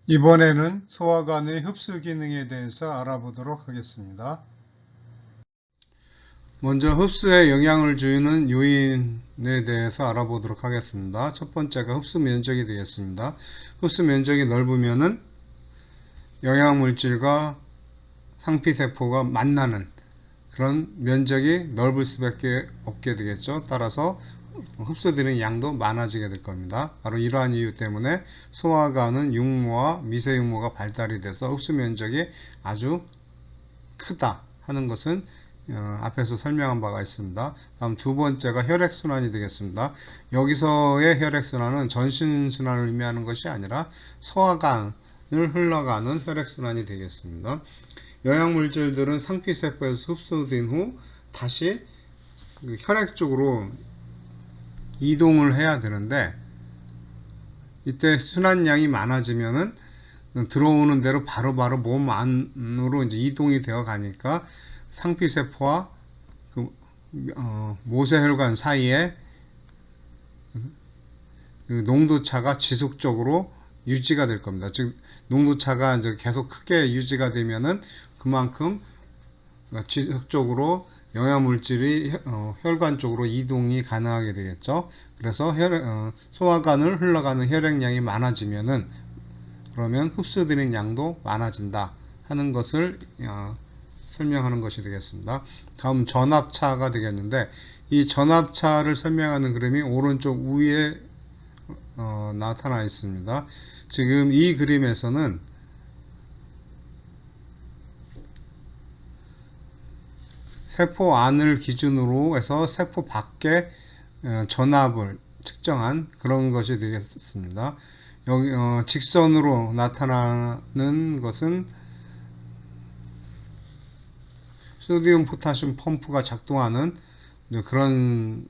이번에는 소화관의 흡수 기능에 대해서 알아보도록 하겠습니다. 먼저 흡수에 영향을 주는 요인에 대해서 알아보도록 하겠습니다. 첫 번째가 흡수 면적이 되겠습니다. 흡수 면적이 넓으면은 영양물질과 상피세포가 만나는 그런 면적이 넓을 수밖에 없게 되겠죠. 따라서 흡수되는 양도 많아지게 될 겁니다. 바로 이러한 이유 때문에 소화관은 육모와 미세육모가 발달이 돼서 흡수 면적이 아주 크다 하는 것은 앞에서 설명한 바가 있습니다. 다음 두 번째가 혈액순환이 되겠습니다. 여기서의 혈액순환은 전신순환을 의미하는 것이 아니라 소화관을 흘러가는 혈액순환이 되겠습니다. 영양물질들은 상피세포에서 흡수된 후 다시 혈액 쪽으로 이동을 해야 되는데, 이때 순환량이 많아지면은 들어오는 대로 바로바로 몸 안으로 이제 이동이 되어 가니까 상피세포와 모세혈관 사이에 농도차가 지속적으로 유지가 될 겁니다. 즉 농도차가 이제 계속 크게 유지가 되면은 그만큼 지속적으로 영양물질이 혈관 쪽으로 이동이 가능하게 되겠죠. 그래서 소화관을 흘러가는 혈액량이 많아지면은 그러면 흡수되는 양도 많아진다 하는 것을 설명하는 것이 되겠습니다. 다음 전압차가 되겠는데, 이 전압차를 설명하는 그림이 오른쪽 위에 나타나 있습니다. 지금 이 그림에서는 세포 안을 기준으로 해서 세포 밖에 전압을 측정한 그런 것이 되겠습니다. 여기 직선으로 나타나는 것은 소디움 포타슘 펌프가 작동하는 그런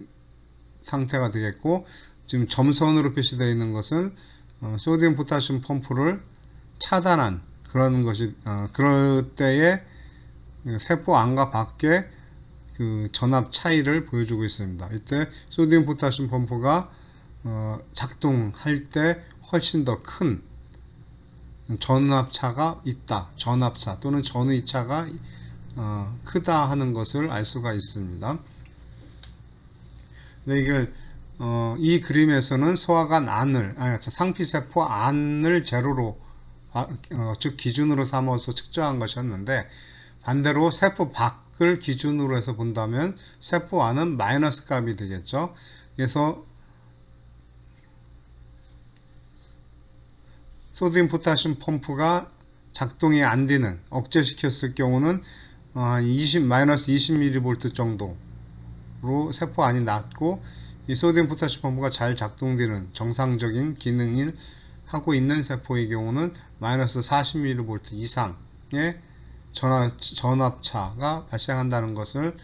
상태가 되겠고, 지금 점선으로 표시되어 있는 것은 소디움 포타슘 펌프를 차단한 그런 것이 그럴 때에 세포 안과 밖에 그 전압 차이를 보여주고 있습니다. 이때 소디움 포타슘 펌프가 작동할 때 훨씬 더 큰 전압차가 있다, 전압차 또는 전위차가 크다 하는 것을 알 수가 있습니다. 네, 이걸 이 그림에서는 소화관 안을 상피세포 안을 제로로 즉 기준으로 삼아서 측정한 것이었는데, 반대로 세포 밖을 기준으로 해서 본다면 세포 안은 마이너스 값이 되겠죠. 그래서 소디움 포타슘 펌프가 작동이 안 되는, 억제시켰을 경우는 마이너스 20mV 정도로 세포 안이 낮고, 이 소디움 포타슘 펌프가 잘 작동되는 정상적인 기능을 하고 있는 세포의 경우는 마이너스 40mV 이상의 전압차가 발생한다는 것을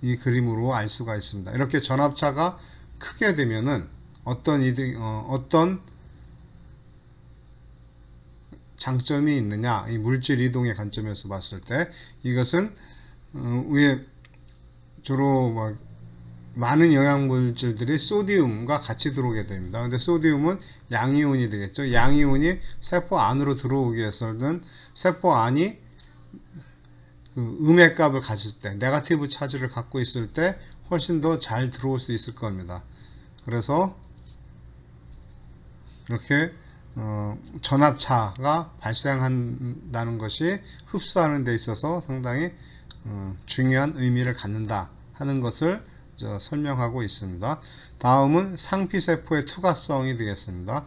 이 그림으로 알 수가 있습니다. 이렇게 전압차가 크게 되면은 어떤 장점이 있느냐, 이 물질 이동의 관점에서 봤을 때 이것은 위에 주로 많은 영양물질들이 소디움과 같이 들어오게 됩니다. 근데 소디움은 양이온이 되겠죠. 양이온이 세포 안으로 들어오기 위해서는 세포 안이 음의 값을 가질 때, 네거티브 차지를 갖고 있을 때 훨씬 더 잘 들어올 수 있을 겁니다. 그래서 이렇게 전압차가 발생한다는 것이 흡수하는 데 있어서 상당히 중요한 의미를 갖는다 하는 것을 설명하고 있습니다. 다음은 상피세포의 투과성이 되겠습니다.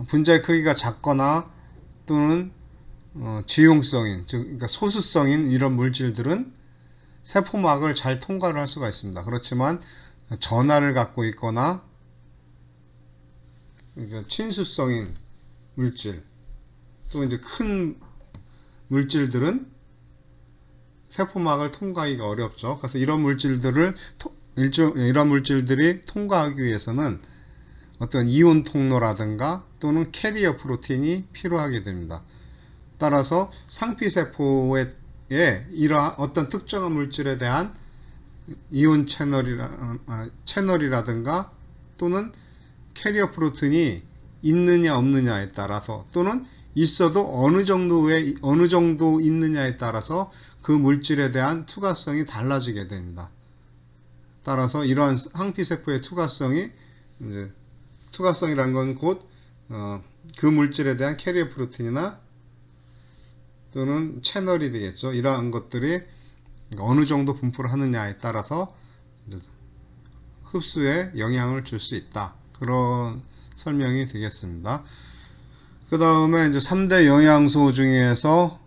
분자의 크기가 작거나 또는 지용성인, 즉 그러니까 소수성인 이런 물질들은 세포막을 잘 통과를 할 수가 있습니다. 그렇지만 전하를 갖고 있거나 그러니까 친수성인 물질, 또 이제 큰 물질들은 세포막을 통과하기가 어렵죠. 그래서 이런 물질들이 통과하기 위해서는 어떤 이온 통로라든가 또는 캐리어 프로틴이 필요하게 됩니다. 따라서 상피세포에 이러한 어떤 특정한 물질에 대한 이온 채널이라든가 또는 캐리어 프로틴이 있느냐 없느냐에 따라서, 또는 있어도 어느 정도 있느냐에 따라서 그 물질에 대한 투과성이 달라지게 됩니다. 따라서 이러한 항피세포의 투과성이, 이제 투과성이란 건 곧 그 물질에 대한 캐리어 프로틴이나 또는 채널이 되겠죠. 이러한 것들이 어느 정도 분포를 하느냐에 따라서 흡수에 영향을 줄 수 있다. 그런 설명이 되겠습니다. 그 다음에 이제 3대 영양소 중에서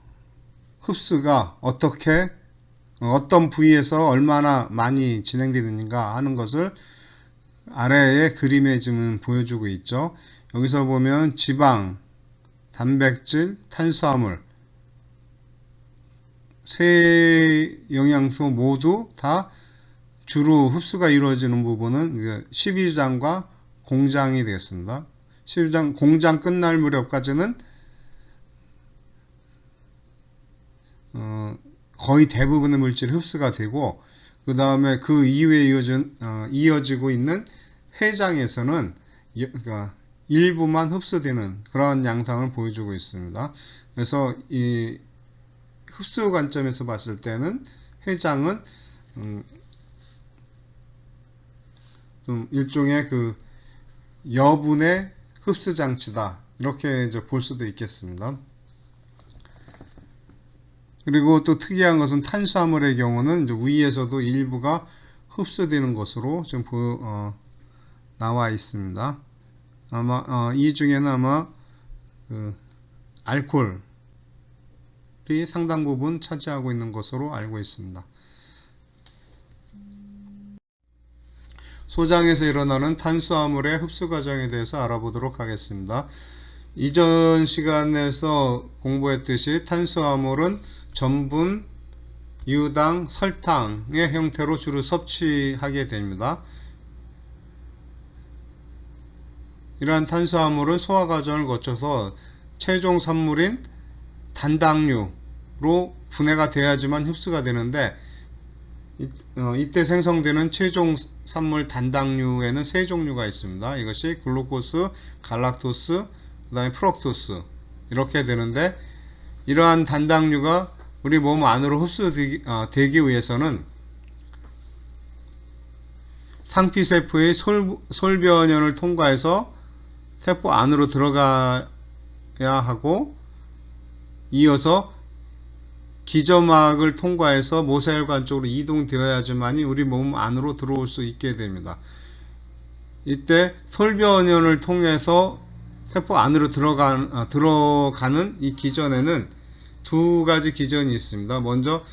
흡수가 어떤 부위에서 얼마나 많이 진행되는가 하는 것을 아래의 그림에 지금 보여주고 있죠. 여기서 보면 지방, 단백질, 탄수화물 세 영양소 모두 다 주로 흡수가 이루어지는 부분은 12장과 공장이 되겠습니다. 12장 공장 끝날 무렵까지는 거의 대부분의 물질이 흡수가 되고, 그 다음에 그 이후에 이어지고 있는 회장에서는 그러니까 일부만 흡수되는 그런 양상을 보여주고 있습니다. 그래서 이 흡수 관점에서 봤을 때는 회장은 좀 일종의 그 여분의 흡수 장치다, 이렇게 이제 볼 수도 있겠습니다. 그리고 또 특이한 것은 탄수화물의 경우는 이제 위에서도 일부가 흡수되는 것으로 지금 나와 있습니다. 아마 이 중에는 아마 그 알코올이 상당 부분 차지하고 있는 것으로 알고 있습니다. 소장에서 일어나는 탄수화물의 흡수 과정에 대해서 알아보도록 하겠습니다. 이전 시간에서 공부했듯이 탄수화물은 전분, 유당, 설탕의 형태로 주로 섭취하게 됩니다. 이러한 탄수화물은 소화 과정을 거쳐서 최종 산물인 단당류로 분해가 돼야지만 흡수가 되는데, 이때 생성되는 최종 산물 단당류에는 세 종류가 있습니다. 이것이 글루코스, 갈락토스, 그 다음에 프럭토스, 이렇게 되는데, 이러한 단당류가 우리 몸 안으로 흡수되기 위해서는 상피세포의 솔변연을 통과해서 세포 안으로 들어가야 하고, 이어서 기저막을 통과해서 모세혈관 쪽으로 이동되어야지만이 우리 몸 안으로 들어올 수 있게 됩니다. 이때 솔변연을 통해서 세포 안으로 들어가는 이 기전에는 두 가지 기전이 있습니다. 먼저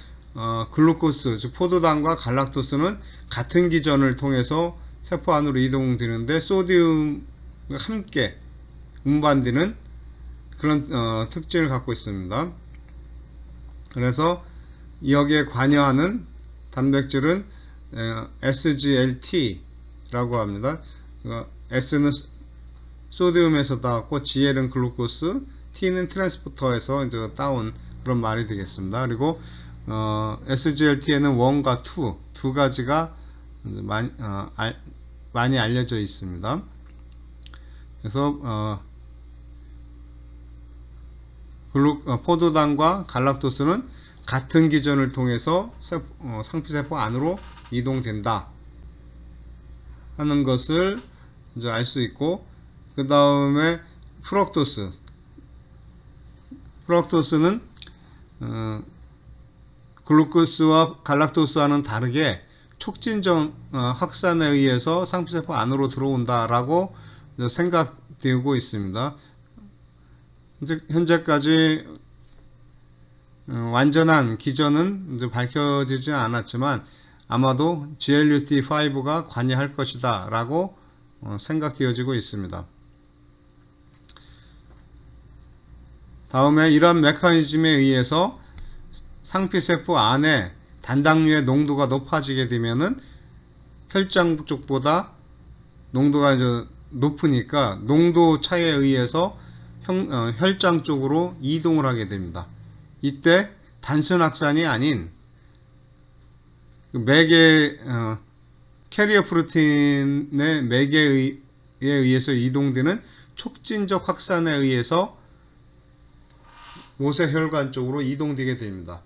글루코스, 즉 포도당과 갈락토스는 같은 기전을 통해서 세포 안으로 이동되는데, 소디움과 함께 운반되는 그런 특징을 갖고 있습니다. 그래서 여기에 관여하는 단백질은 SGLT라고 합니다. S는 소디움에서 따왔고, GL은 글루코스, T는 트랜스포터에서 이제 따온 그런 말이 되겠습니다. 그리고 SGLT에는 1과 2 두 가지가 이제 많이 알려져 있습니다. 그래서 포도당과 갈락토스는 같은 기전을 통해서 상피세포 안으로 이동된다 하는 것을 이제 알 수 있고, 그 다음에 프럭토스는 글루코스와 갈락토스와는 다르게 촉진전 확산에 의해서 상피세포 안으로 들어온다라고 생각되고 있습니다. 현재까지 완전한 기전은 이제 밝혀지지 않았지만 아마도 GLUT5가 관여할 것이다 라고 생각되어지고 있습니다. 다음에 이러한 메커니즘에 의해서 상피세포 안에 단당류의 농도가 높아지게 되면은 혈장 쪽보다 농도가 이제 높으니까 농도 차이에 의해서 혈장 쪽으로 이동을 하게 됩니다. 이때 단순 확산이 아닌 맥의 캐리어 프로틴의 맥에 의해서 이동되는 촉진적 확산에 의해서 모세혈관 쪽으로 이동되게 됩니다.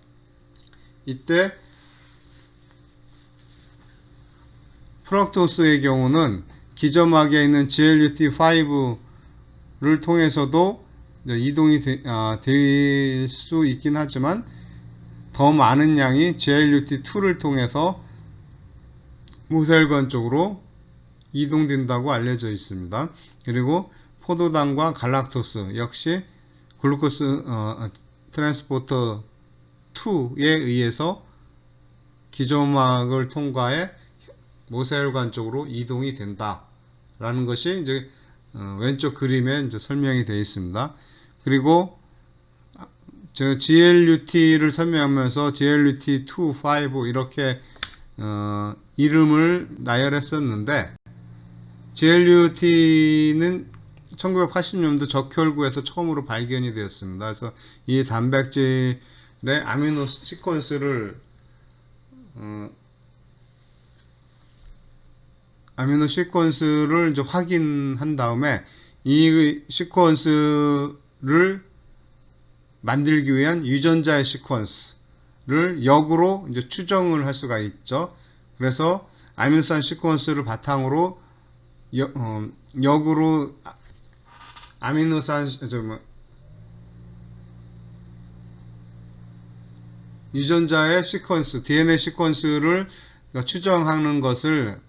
이때 프럭토스의 경우는 기점막에 있는 GLUT5를 통해서도 이동이 될 수 있긴 하지만 더 많은 양이 GLUT2를 통해서 모세혈관 쪽으로 이동된다고 알려져 있습니다. 그리고 포도당과 갈락토스 역시 글루코스 트랜스포터 2에 의해서 기점막을 통과해 모세혈관 쪽으로 이동이 된다라는 것이 이제 왼쪽 그림에 이제 설명이 되어 있습니다. 그리고 저 GLUT를 설명하면서 GLUT2, 5 이렇게 이름을 나열했었는데 GLUT는 1980년도 적혈구에서 처음으로 발견이 되었습니다. 그래서 이 단백질의 아미노 시퀀스를 이제 확인한 다음에 이 시퀀스를 만들기 위한 유전자의 시퀀스를 역으로 이제 추정을 할 수가 있죠. 그래서 아미노산 시퀀스를 바탕으로 역으로 아미노산 유전자의 시퀀스, DNA 시퀀스를 추정하는 것을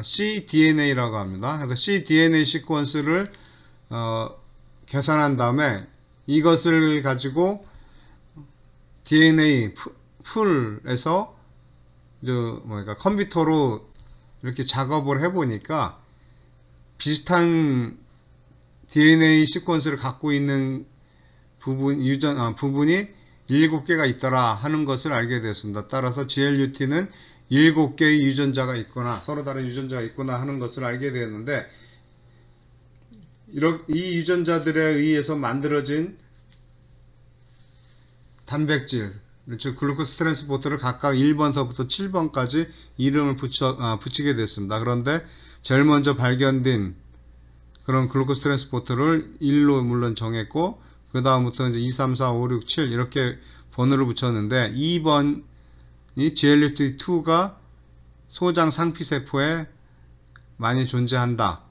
cDNA라고 합니다. 그래서 cDNA 시퀀스를 계산한 다음에 이것을 가지고 DNA 풀에서 컴퓨터로 이렇게 작업을 해보니까 비슷한 DNA 시퀀스를 갖고 있는 부분이 7개가 있더라 하는 것을 알게 되었습니다. 따라서 GLUT는 7개의 유전자가 있거나 서로 다른 유전자가 있구나 하는 것을 알게 되었는데 이 유전자들에 의해서 만들어진 단백질, 즉 글루코스 트랜스포터를 각각 1번서부터 7번까지 이름을 붙이게 됐습니다. 그런데 제일 먼저 발견된 그런 글루코스 트랜스포터를 1로 물론 정했고 그 다음부터 이제 2, 3, 4, 5, 6, 7 이렇게 번호를 붙였는데 2번이 GLUT2가 소장 상피세포에 많이 존재한다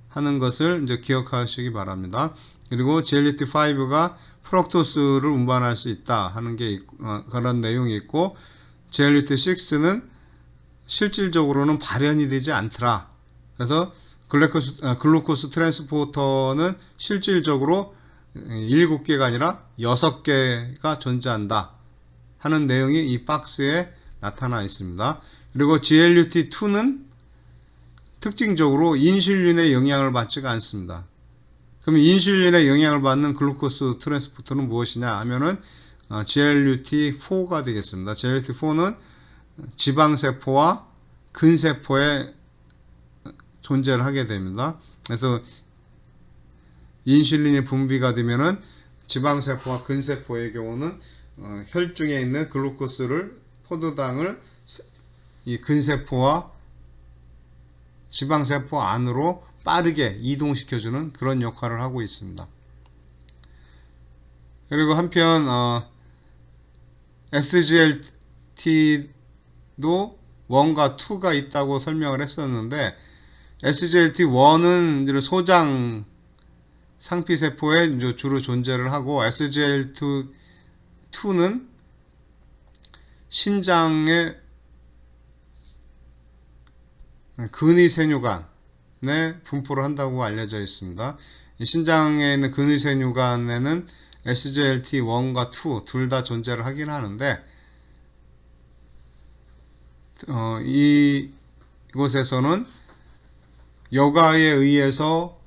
하는 것을 이제 기억하시기 바랍니다. 그리고 GLUT5가 프럭토스를 운반할 수 있다 하는 게 그런 내용이 있고 GLUT6는 실질적으로는 발현이 되지 않더라. 그래서 글루코스 트랜스포터는 실질적으로 7개가 아니라 6개가 존재한다 하는 내용이 이 박스에 나타나 있습니다. 그리고 GLUT2는 특징적으로 인슐린의 영향을 받지가 않습니다. 그럼 인슐린의 영향을 받는 글루코스 트랜스포터는 무엇이냐 하면은 GLUT4가 되겠습니다. GLUT4는 지방세포와 근세포에 존재를 하게 됩니다. 그래서 인슐린이 분비가 되면은 지방세포와 근세포의 경우는 혈중에 있는 글루코스를 포도당을 이 근세포와 지방세포 안으로 빠르게 이동시켜주는 그런 역할을 하고 있습니다. 그리고 한편 SGLT도 1과 2가 있다고 설명을 했었는데 SGLT1은 소장 상피세포에 주로 존재를 하고 SGLT2는 신장의 근위세뇨간에 분포를 한다고 알려져 있습니다. 신장에 있는 근위세뇨간에는 SGLT1과 2 둘 다 존재를 하긴 하는데 이곳에서는 여과에 의해서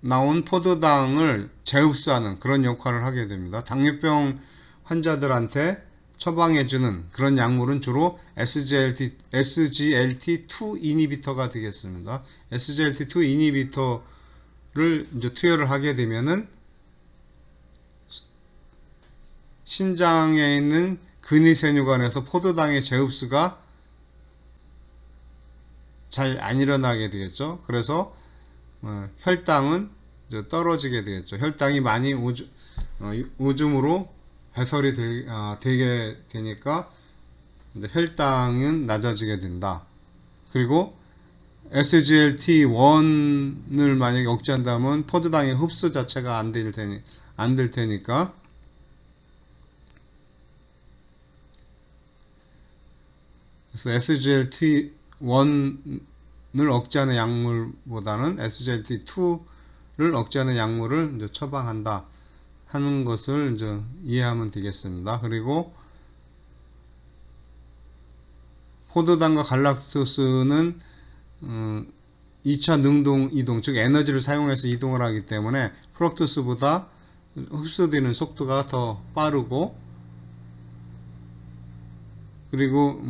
나온 포도당을 재흡수하는 그런 역할을 하게 됩니다. 당뇨병 환자들한테 처방해주는 그런 약물은 주로 SGLT2 이니비터가 되겠습니다. SGLT2 이니비터를 이제 투여를 하게 되면은 신장에 있는 근위세뇨관에서 포도당의 재흡수가 잘 안 일어나게 되겠죠. 그래서 혈당은 이제 떨어지게 되겠죠. 혈당이 많이 오줌으로 배설이 되게 되니까 이제 혈당은 낮아지게 된다. 그리고 SGLT1을 만약에 억제한다면 포도당의 흡수 자체가 안 될 테니까 그래서 SGLT1을 억제하는 약물보다는 SGLT2를 억제하는 약물을 이제 처방한다 하는 것을 이제 이해하면 되겠습니다. 그리고 포도당과 갈락토스는 2차 능동 이동, 즉 에너지를 사용해서 이동을 하기 때문에 프럭토스보다 흡수되는 속도가 더 빠르고, 그리고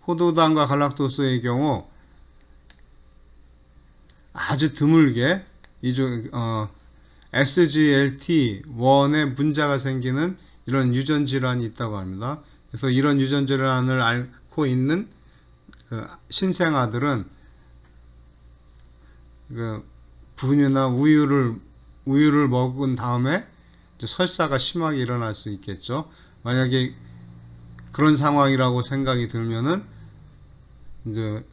포도당과 갈락토스의 경우 아주 드물게 SGLT1에 문제가 생기는 이런 유전 질환이 있다고 합니다. 그래서 이런 유전 질환을 앓고 있는 신생아들은 분유나 우유를 먹은 다음에 설사가 심하게 일어날 수 있겠죠. 만약에 그런 상황이라고 생각이 들면은 이제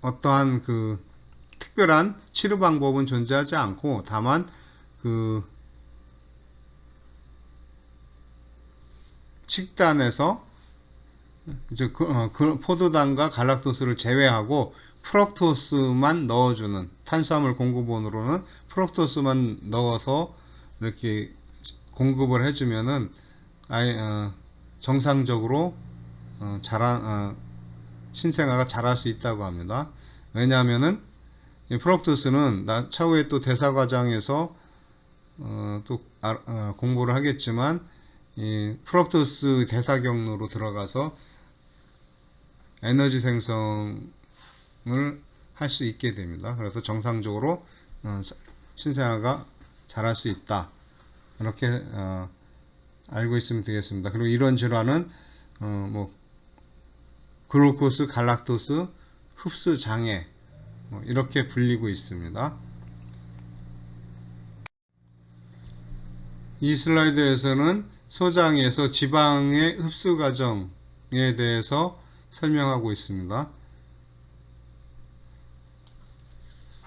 어떠한 특별한 치료 방법은 존재하지 않고, 다만 식단에서 이제 포도당과 갈락토스를 제외하고 프럭토스만 넣어주는, 탄수화물 공급원으로는 프럭토스만 넣어서 이렇게 공급을 해주면은 정상적으로 신생아가 자랄 수 있다고 합니다. 왜냐하면은 이 프럭토스는 차후에 또 대사 과정에서 또 공부를 하겠지만, 이 프럭토스 대사 경로로 들어가서 에너지 생성을 할 수 있게 됩니다. 그래서 정상적으로 신생아가 자랄 수 있다, 이렇게 알고 있으면 되겠습니다. 그리고 이런 질환은 글루코스, 갈락토스 흡수 장애, 이렇게 불리고 있습니다. 이 슬라이드에서는 소장에서 지방의 흡수 과정에 대해서 설명하고 있습니다.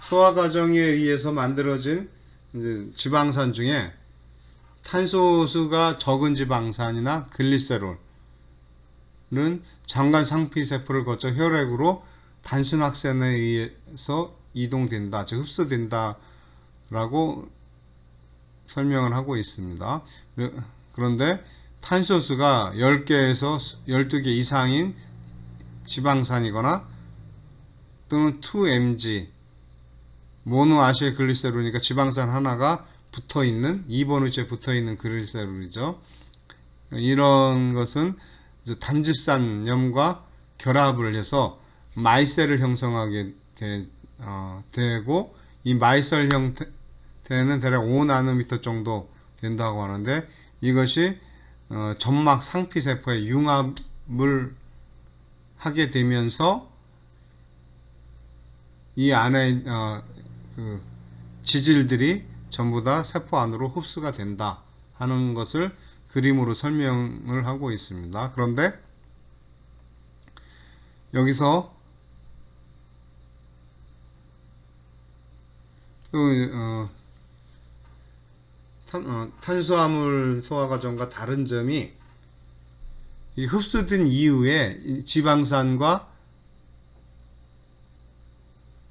소화 과정에 의해서 만들어진 지방산 중에 탄소수가 적은 지방산이나 글리세롤은 장관 상피세포를 거쳐 혈액으로 단순확산에 의해서 이동된다, 즉 흡수된다 라고 설명을 하고 있습니다. 그런데 탄소수가 10개에서 12개 이상인 지방산이거나 또는 2mg 모노아실글리세롤이니까 지방산 하나가 붙어있는, 2번 위치에 붙어있는 글리세롤이죠. 이런 것은 담즙산염과 결합을 해서 마이셀을 형성하게 되고, 이 마이셀 형태는 대략 5나노미터 정도 된다고 하는데, 이것이 점막 상피세포에 융합을 하게 되면서 이 안에 지질들이 전부 다 세포 안으로 흡수가 된다 하는 것을 그림으로 설명을 하고 있습니다. 그런데 여기서 탄수화물 소화 과정과 다른 점이, 이 흡수된 이후에 이 지방산과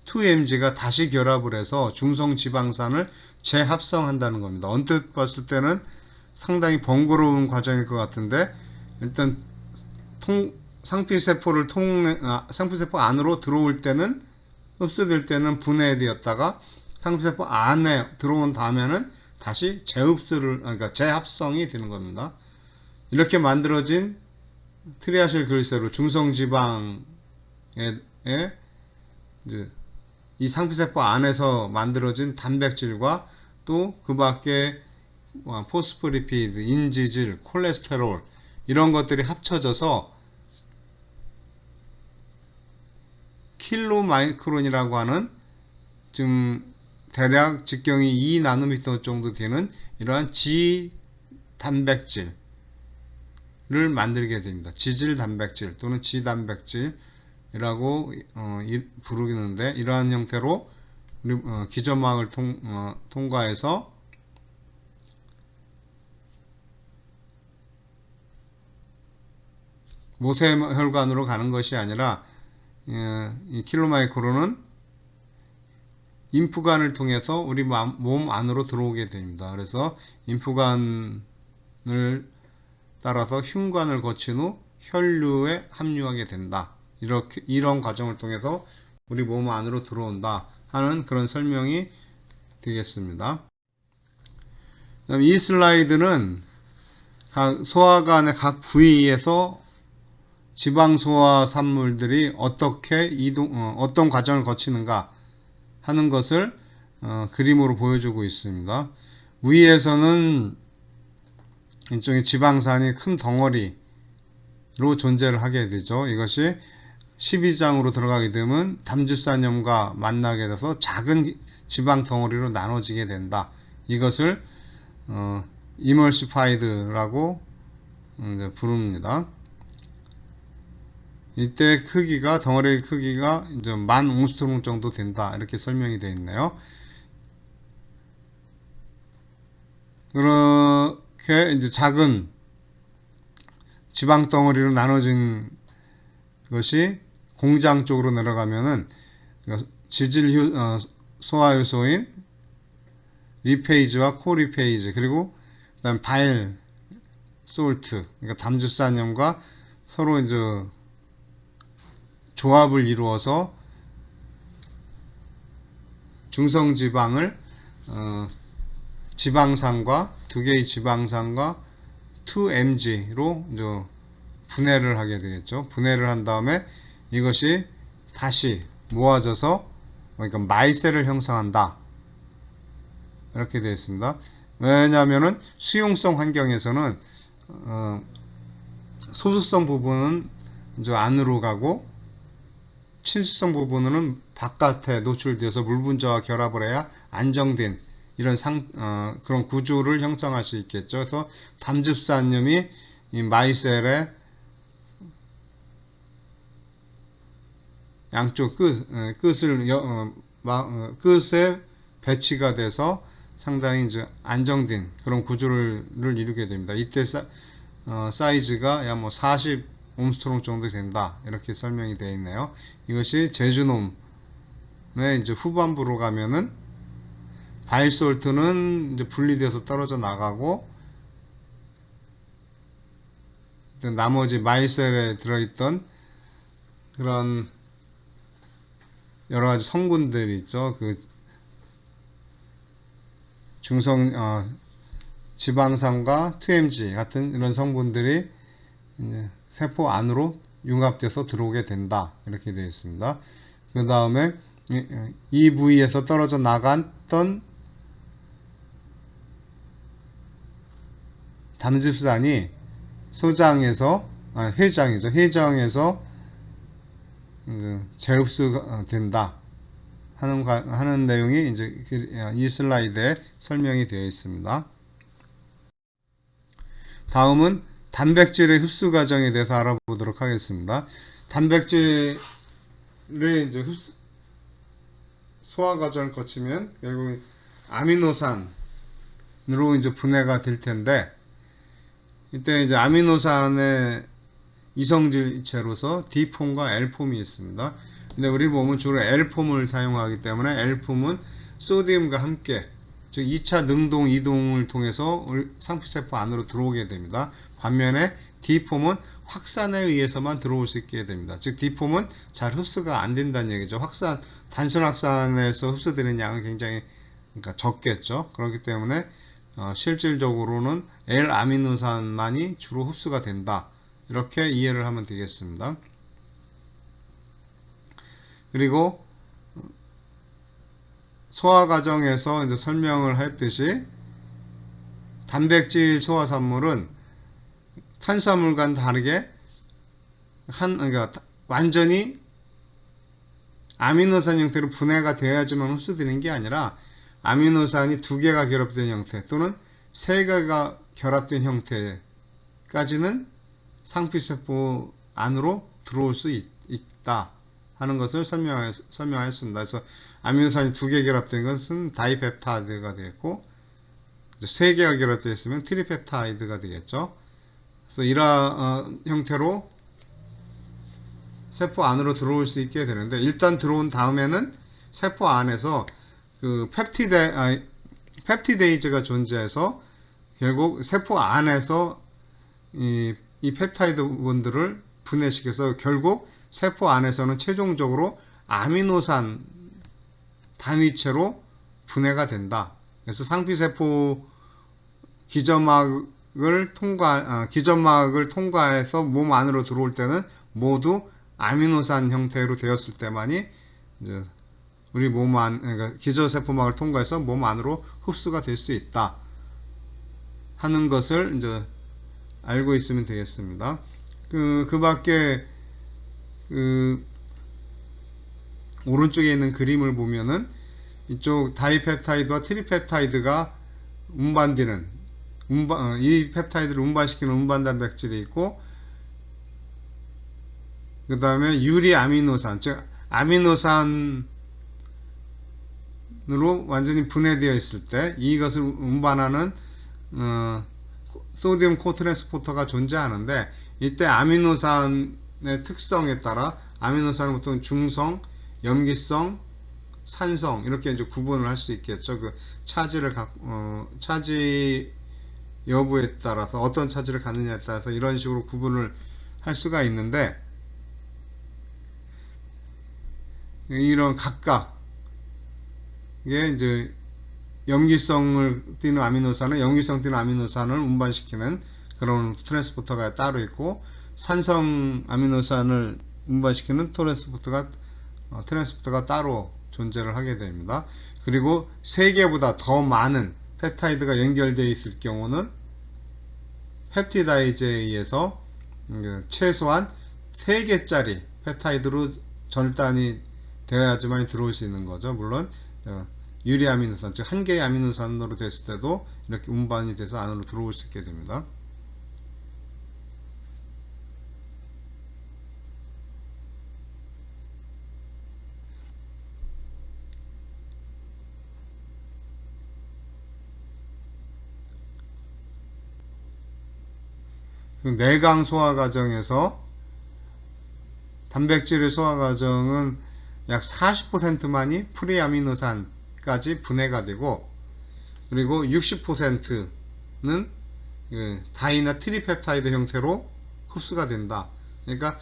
2mg가 다시 결합을 해서 중성 지방산을 재합성한다는 겁니다. 언뜻 봤을 때는 상당히 번거로운 과정일 것 같은데, 일단 상피세포 안으로 들어올 때는, 흡수될 때는 분해되었다가 상피세포 안에 들어온 다음에는 다시 그러니까 재합성이 되는 겁니다. 이렇게 만들어진 트리아실글리세롤 중성지방에 이 상피세포 안에서 만들어진 단백질과 또 그 밖에 포스포리피드, 인지질, 콜레스테롤, 이런 것들이 합쳐져서 킬로마이크론이라고 하는 지금 대략 직경이 2나노미터 정도 되는 이러한 지 단백질을 만들게 됩니다. 지질 단백질 또는 지 단백질이라고 부르는데, 이러한 형태로 우리 기저막을 통과해서 모세혈관으로 가는 것이 아니라, 이 킬로마이크론은 임프관을 통해서 우리 몸 안으로 들어오게 됩니다. 그래서 임프관을 따라서 흉관을 거친 후 혈류에 합류하게 된다. 이런 과정을 통해서 우리 몸 안으로 들어온다 하는 그런 설명이 되겠습니다. 그다음 이 슬라이드는 각 소화관의 각 부위에서 지방 소화 산물들이 어떻게 어떤 과정을 거치는가 하는 것을 그림으로 보여주고 있습니다. 위에서는 일종의 지방산이 큰 덩어리로 존재를 하게 되죠. 이것이 12장으로 들어가게 되면 담즙산염과 만나게 돼서 작은 지방 덩어리로 나눠지게 된다. 이것을 이멀시파이드라고 부릅니다. 이때 크기가, 덩어리 크기가 이제 10,000옹스트롱 정도 된다. 이렇게 설명이 되어 있네요. 그렇게 이제 작은 지방 덩어리로 나눠진 것이 공장 쪽으로 내려가면은 지질 소화효소인 리페이즈와 코리페이즈, 그리고 그다음 바일 솔트, 그러니까 담즙산염과 서로 이제 조합을 이루어서 중성지방을 지방산과 두 개의 지방산과 2mg로 이제 분해를 하게 되겠죠. 분해를 한 다음에 이것이 다시 모아져서, 그러니까 마이셀을 형성한다. 이렇게 되어 있습니다. 왜냐하면은 수용성 환경에서는 소수성 부분은 이제 안으로 가고 친수성 부분은 바깥에 노출돼서 물 분자와 결합을 해야 안정된 이런 그런 구조를 형성할 수 있겠죠. 그래서 담즙산염이 이 마이셀의 양쪽 끝에 배치가 돼서 상당히 이제 안정된 그런 구조를 이루게 됩니다. 이때 사이즈가 약 40옴스트롱 정도 된다. 이렇게 설명이 되어 있네요. 이것이 제주놈의 이제 후반부로 가면은 바일솔트는 이제 분리돼서 떨어져 나가고, 나머지 마이셀에 들어있던 그런 여러 가지 성분들이 있죠. 그 중성 지방산과 2mg 같은 이런 성분들이 세포 안으로 융합돼서 들어오게 된다. 이렇게 되어 있습니다. 그 다음에 이 부위에서 떨어져 나갔던 담즙산이 소장에서 회장에서 재흡수가 된다 하는 내용이 이제 이 슬라이드에 설명이 되어 있습니다. 다음은 단백질의 흡수 과정에 대해서 알아보도록 하겠습니다. 단백질의 이제 소화 과정을 거치면 결국 아미노산으로 이제 분해가 될 텐데, 이때 이제 아미노산의 이성질체로서 D폼과 L폼이 있습니다. 근데 우리 몸은 주로 L폼을 사용하기 때문에 L폼은 소디움과 함께, 즉 2차 능동 이동을 통해서 상피세포 안으로 들어오게 됩니다. 반면에 D폼은 확산에 의해서만 들어올 수 있게 됩니다. 즉 D폼은 잘 흡수가 안 된다는 얘기죠. 단순 확산에서 흡수되는 양은 굉장히 적겠죠. 그렇기 때문에 실질적으로는 L아미노산만이 주로 흡수가 된다. 이렇게 이해를 하면 되겠습니다. 그리고 소화 과정에서 이제 설명을 했듯이 단백질 소화산물은 탄수화물과는 다르게 그러니까 완전히 아미노산 형태로 분해가 돼야지만 흡수되는 게 아니라 아미노산이 2개가 결합된 형태 또는 3개가 결합된 형태까지는 상피세포 안으로 들어올 수 있다 하는 것을 설명하였습니다. 그래서 아미노산이 2개 결합된 것은 다이펩타이드가 되겠고 3개가 결합되어 있으면 트리펩타이드가 되겠죠. 그래서 이러한 형태로 세포 안으로 들어올 수 있게 되는데, 일단 들어온 다음에는 세포 안에서 그 펩티데이즈가 존재해서 결국 세포 안에서 이 펩타이드원들을 분해시켜서 결국 세포 안에서는 최종적으로 아미노산 단위체로 분해가 된다. 그래서 상피세포 기점막을 통과해서 몸 안으로 들어올 때는 모두 아미노산 형태로 되었을 때만이 이제 우리 몸 안, 그러니까 기저세포막을 통과해서 몸 안으로 흡수가 될 수 있다 하는 것을 이제 알고 있으면 되겠습니다. 그 밖에 오른쪽에 있는 그림을 보면은 이쪽 다이펩타이드와 트리펩타이드가 운반되는 이 펩타이드를 운반시키는 운반 단백질이 있고, 그 다음에 유리 아미노산, 즉 아미노산으로 완전히 분해되어 있을 때 이것을 운반하는 소디움 코트랜스포터가 존재하는데, 이때 아미노산의 특성에 따라 아미노산은 보통 중성, 염기성, 산성 이렇게 이제 구분을 할 수 있겠죠. 그 차지 여부에 따라서 어떤 차지를 갖느냐에 따라서 이런 식으로 구분을 할 수가 있는데, 이런 각각의 이제 염기성을 띠는 아미노산은 염기성 띠는 아미노산을 운반시키는 그런 트랜스포터가 따로 있고, 산성 아미노산을 운반시키는 트랜스포터가 따로 존재를 하게 됩니다. 그리고 3개보다 더 많은 펩타이드가 연결되어 있을 경우는 펩티다이즈에 의해서 최소한 3개짜리 펩타이드로 절단이 되어야지만 들어올 수 있는 거죠. 물론 유리 아미노산, 즉 1개의 아미노산으로 됐을 때도 이렇게 운반이 돼서 안으로 들어올 수 있게 됩니다. 내강 소화 과정에서 단백질의 소화 과정은 약 40%만이 프리아미노산까지 분해가 되고, 그리고 60%는 다이나 트리펩타이드 형태로 흡수가 된다. 그러니까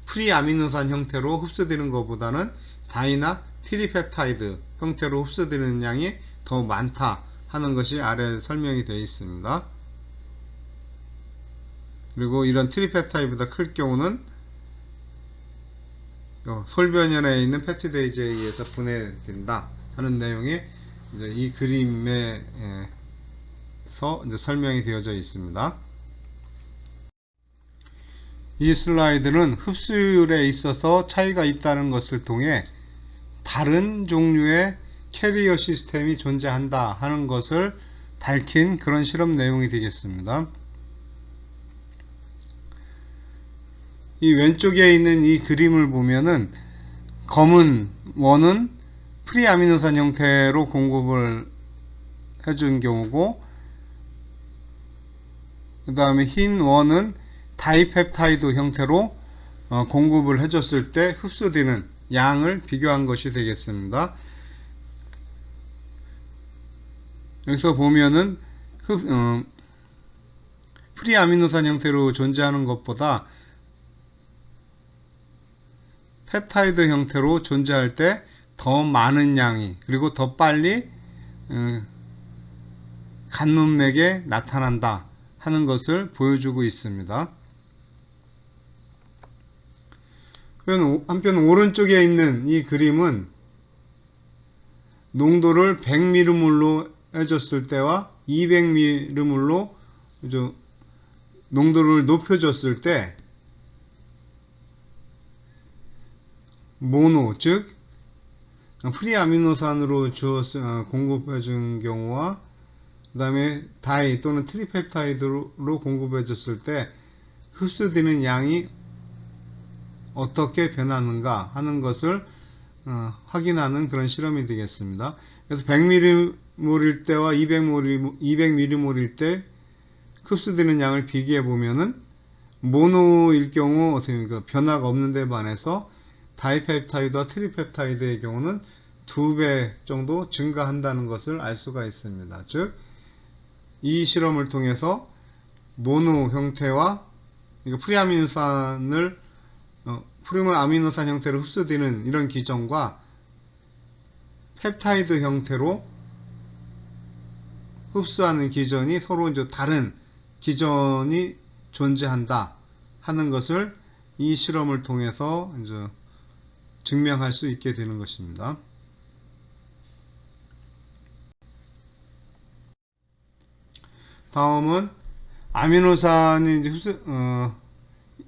프리아미노산 형태로 흡수되는 것보다는 다이나 트리펩타이드 형태로 흡수되는 양이 더 많다 하는 것이 아래 설명이 되어 있습니다. 그리고 이런 트리펩타이드보다 클 경우는 솔변연에 있는 펩티데이즈에 의해서 분해된다 하는 내용이 이제 이 그림에서 이제 설명이 되어져 있습니다. 이 슬라이드는 흡수율에 있어서 차이가 있다는 것을 통해 다른 종류의 캐리어 시스템이 존재한다 하는 것을 밝힌 그런 실험 내용이 되겠습니다. 이 왼쪽에 있는 이 그림을 보면은 검은 원은 프리아미노산 형태로 공급을 해준 경우고, 그 다음에 흰 원은 다이펩타이드 형태로 공급을 해줬을 때 흡수되는 양을 비교한 것이 되겠습니다. 여기서 보면은 프리아미노산 형태로 존재하는 것보다 펩타이드 형태로 존재할 때 더 많은 양이, 그리고 더 빨리 간문맥에 나타난다 하는 것을 보여주고 있습니다. 한편 오른쪽에 있는 이 그림은 농도를 100mg물로 해줬을 때와 200mg물로 농도를 높여줬을 때 모노, 즉 프리아미노산으로 공급해준 경우와 그 다음에 다이 또는 트리펩타이드로 공급해줬을 때 흡수되는 양이 어떻게 변하는가 하는 것을 확인하는 그런 실험이 되겠습니다. 그래서 100mm몰일 때와 200mm몰일 때 흡수되는 양을 비교해 보면은 모노일 경우 어떻게 변화가 없는 데 반해서 다이펩타이드와 트리펩타이드의 경우는 2배 정도 증가한다는 것을 알 수가 있습니다. 즉, 이 실험을 통해서 모노 형태와 프리아미노산 형태로 흡수되는 이런 기전과 펩타이드 형태로 흡수하는 기전이 서로 이제 다른 기전이 존재한다 하는 것을 이 실험을 통해서 이제 증명할 수 있게 되는 것입니다. 다음은 아미노산이 이제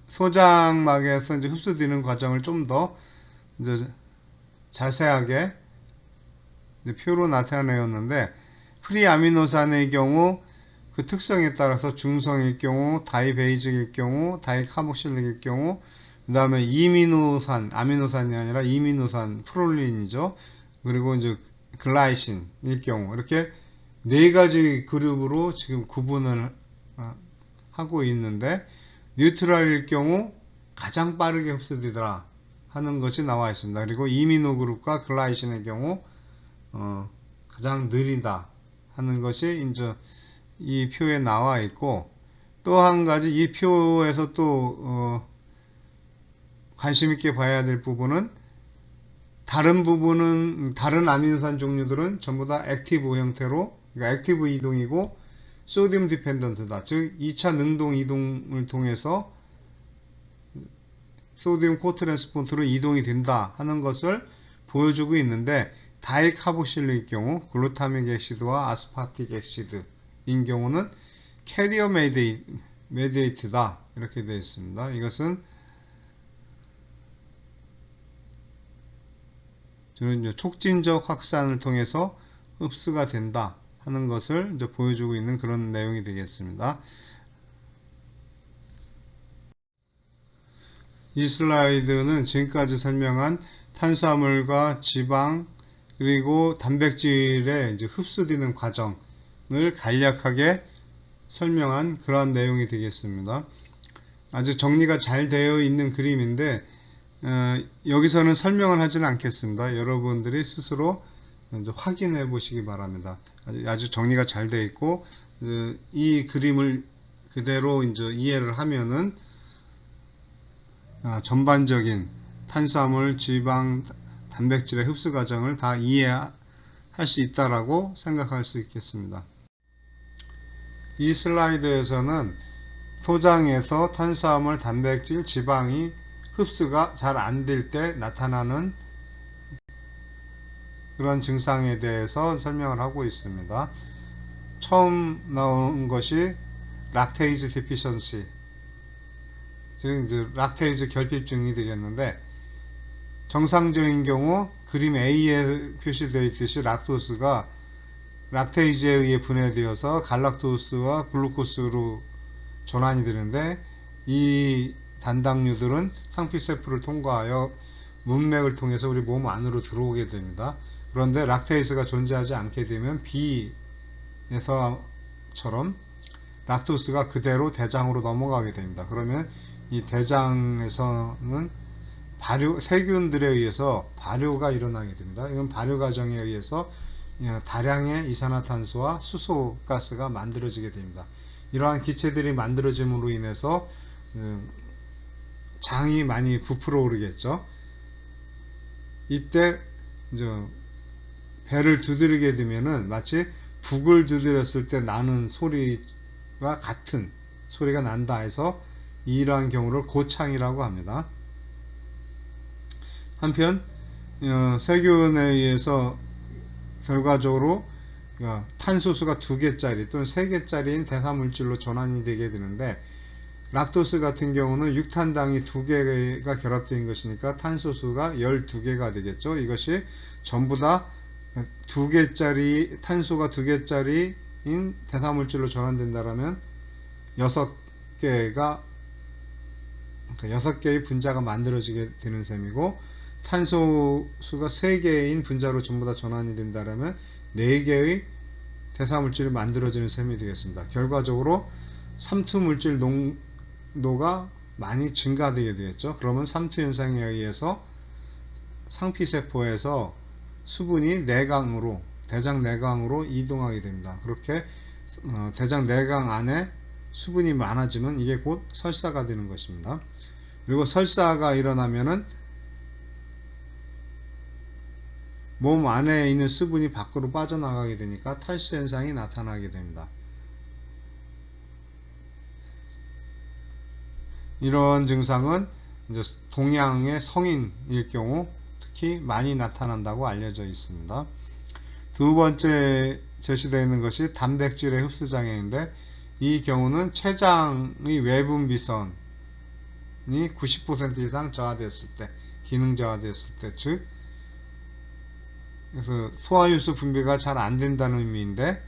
소장막에서 이제 흡수되는 과정을 좀 더 자세하게 이제 표로 나타내었는데, 프리아미노산의 경우 그 특성에 따라서 중성일 경우, 다이베이직일 경우, 다이카복실릭일 경우, 그 다음에 이미노산, 아미노산이 아니라 이미노산, 프롤린이죠. 그리고 이제 글라이신일 경우, 이렇게 네 가지 그룹으로 지금 구분을 하고 있는데, 뉴트럴일 경우 가장 빠르게 흡수되더라 하는 것이 나와 있습니다. 그리고 이미노 그룹과 글라이신의 경우 가장 느리다 하는 것이 이제 이 표에 나와 있고, 또 한 가지 이 표에서 또 관심 있게 봐야 될 부분은, 다른 아미노산 종류들은 전부 다 액티브 형태로, 그러니까 액티브 이동이고 소디움 디펜던트다. 즉 2차 능동 이동을 통해서 소디움 코트랜스포트로 이동이 된다 하는 것을 보여주고 있는데, 다이카복실릴 경우 글루타믹 액시드와 아스파틱 액시드인 경우는 캐리어 메디에이트다 이렇게 되어 있습니다. 이것은 저는 촉진적 확산을 통해서 흡수가 된다 하는 것을 이제 보여주고 있는 그런 내용이 되겠습니다. 이 슬라이드는 지금까지 설명한 탄수화물과 지방 그리고 단백질의 이제 흡수되는 과정을 간략하게 설명한 그러한 내용이 되겠습니다. 아주 정리가 잘 되어 있는 그림인데 여기서는 설명을 하지는 않겠습니다. 여러분들이 스스로 이제 확인해 보시기 바랍니다. 아주 정리가 잘 되어 있고, 이 그림을 그대로 이제 이해를 하면은 전반적인 탄수화물, 지방, 단백질의 흡수 과정을 다 이해할 수 있다라고 생각할 수 있겠습니다. 이 슬라이드에서는 소장에서 탄수화물, 단백질, 지방이 흡수가 잘 안 될 때 나타나는 그런 증상에 대해서 설명을 하고 있습니다. 처음 나온 것이 락테이즈 디피션시, 즉 이제 락테이즈 결핍증이 되겠는데, 정상적인 경우 그림 A에 표시되어 있듯이 락토스가 락테이즈에 의해 분해되어서 갈락토스와 글루코스로 전환이 되는데, 이 단당류들은 상피세포를 통과하여 문맥을 통해서 우리 몸 안으로 들어오게 됩니다. 그런데 락테이스가 존재하지 않게 되면 B에서처럼 락토스가 그대로 대장으로 넘어가게 됩니다. 그러면 이 대장에서는 세균들에 의해서 발효가 일어나게 됩니다. 이건 발효 과정에 의해서 다량의 이산화탄소와 수소가스가 만들어지게 됩니다. 이러한 기체들이 만들어짐으로 인해서 장이 많이 부풀어 오르겠죠. 이때 이제 배를 두드리게 되면은 마치 북을 두드렸을 때 나는 소리와 같은 소리가 난다 해서 이러한 경우를 고창이라고 합니다. 한편 세균에 의해서 결과적으로 탄소수가 2개짜리 또는 3개짜리인 대사물질로 전환이 되게 되는데, 락토스 같은 경우는 육탄당이 2개가 결합된 것이니까 탄소수가 12개가 되겠죠. 이것이 전부 다 2개짜리 탄소가 2개짜리인 대사물질로 전환된다라면 6개의 분자가 만들어지게 되는 셈이고, 탄소수가 3개인 분자로 전부 다 전환이 된다라면 4개의 대사물질이 만들어지는 셈이 되겠습니다. 결과적으로 삼투물질 농도가 많이 증가되게 되겠죠. 그러면 삼투현상에 의해서 상피세포에서 수분이 내강으로, 대장 내강으로 이동하게 됩니다. 그렇게 대장 내강 안에 수분이 많아지면 이게 곧 설사가 되는 것입니다. 그리고 설사가 일어나면은 몸 안에 있는 수분이 밖으로 빠져나가게 되니까 탈수 현상이 나타나게 됩니다. 이런 증상은 이제 동양의 성인일 경우 특히 많이 나타난다고 알려져 있습니다. 두 번째 제시되어 있는 것이 단백질의 흡수 장애인데, 이 경우는 췌장의 외부 미선이 90% 이상 저하되었을 때, 기능 저하되었을 때, 즉 그래서 소화효소 분비가 잘 안 된다는 의미인데,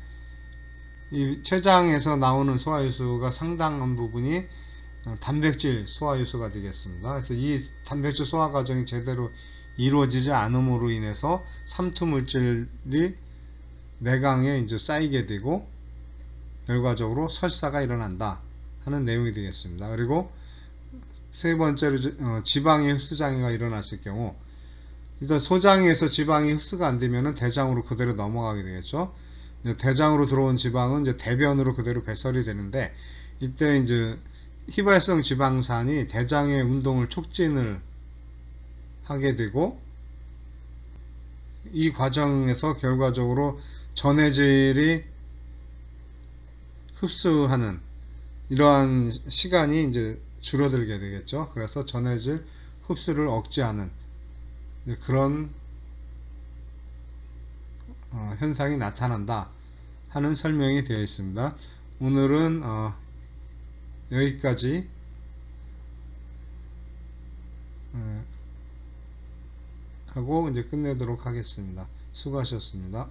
이 췌장에서 나오는 소화효소가 상당한 부분이 단백질 소화효소가 되겠습니다. 그래서 이 단백질 소화 과정이 제대로 이루어지지 않음으로 인해서 삼투물질이 내강에 이제 쌓이게 되고 결과적으로 설사가 일어난다 하는 내용이 되겠습니다. 그리고 세 번째로 지방의 흡수 장애가 일어났을 경우, 일단 소장에서 지방이 흡수가 안 되면은 대장으로 그대로 넘어가게 되겠죠. 대장으로 들어온 지방은 이제 대변으로 그대로 배설이 되는데, 이때 이제 휘발성 지방산이 대장의 운동을 촉진을 하게 되고, 이 과정에서 결과적으로 전해질이 흡수하는 이러한 시간이 이제 줄어들게 되겠죠. 그래서 전해질 흡수를 억제하는 그런 현상이 나타난다 하는 설명이 되어 있습니다. 오늘은 여기까지 하고 이제 끝내도록 하겠습니다. 수고하셨습니다.